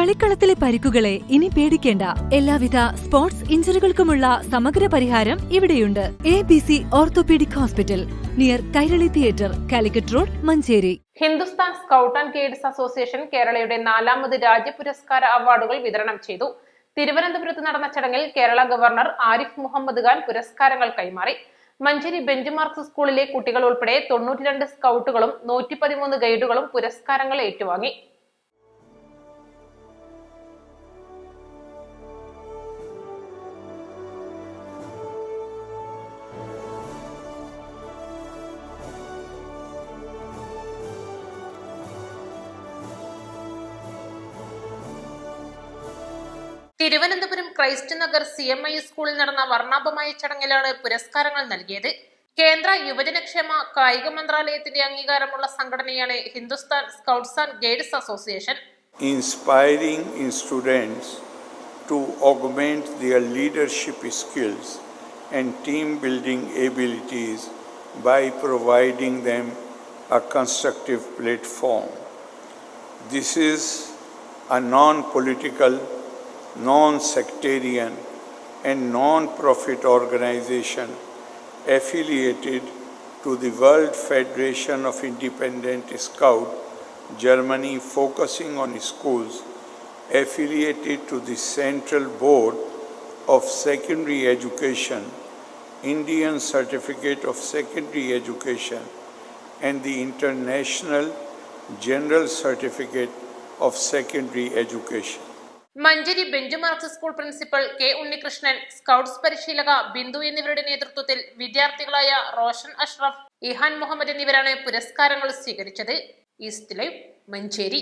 കളിക്കളത്തിലെ പരിക്കുകളെ ഇനി പേടിക്കേണ്ട. എല്ലാവിധ സ്പോർട്സ് ഇഞ്ചുറികൾക്കുമുള്ള സമഗ്ര പരിഹാരം ഇവിടെയുണ്ട്. ABC orthopaedic hospital, near Kairali theatre, Calicut road, Manjeri. Hindustan scout and guides association കേരളയുടെ 4ാമത് രാജ്യ പുരസ്കാര അവാർഡുകൾ വിതരണം ചെയ്തു. തിരുവനന്തപുരത്ത് നടന്ന ചടങ്ങിൽ കേരള ഗവർണർ ആരിഫ് മുഹമ്മദ് ഖാൻ പുരസ്കാരങ്ങൾ കൈമാറി. മഞ്ചേരി ബെഞ്ച് മാർക്ക് സ്കൂളിലെ കുട്ടികൾ ഉൾപ്പെടെ 92 സ്കൗട്ടുകളും 113 ഗൈഡുകളും പുരസ്കാരങ്ങൾ ഏറ്റുവാങ്ങി. തിരുവനന്തപുരം ക്രൈസ്റ്റ് നഗർ CMI സ്കൂളിൽ നടന്ന വർണ്ണാഭമായ ചടങ്ങിലാണ് പുരസ്കാരങ്ങൾ നൽകിയത്. കേന്ദ്ര യുവജനക്ഷേമ കായിക മന്ത്രാലയത്തിന്റെ അംഗീകാരമുള്ള സംഘടനയാണ് Hindustan scouts and guides association. Inspiring in students to augment their leadership skills and team building abilities by providing them a constructive platform. This is a non-political, non-sectarian and non-profit organization affiliated to the World Federation of Independent Scouts, Germany, focusing on schools affiliated to the Central Board of Secondary Education, Indian Certificate of Secondary Education and the International General Certificate of Secondary Education. Manjeri bench mark school principal K. Unnikrishnan, scouts പരിശീലക ബിന്ദു എന്നിവരുടെ നേതൃത്വത്തിൽ വിദ്യാർത്ഥികളായ റോഷൻ അഷ്റഫ്, ഇഹാൻ മുഹമ്മദ് എന്നിവരാണ് പുരസ്കാരങ്ങൾ സ്വീകരിച്ചത്. East live, Manjeri.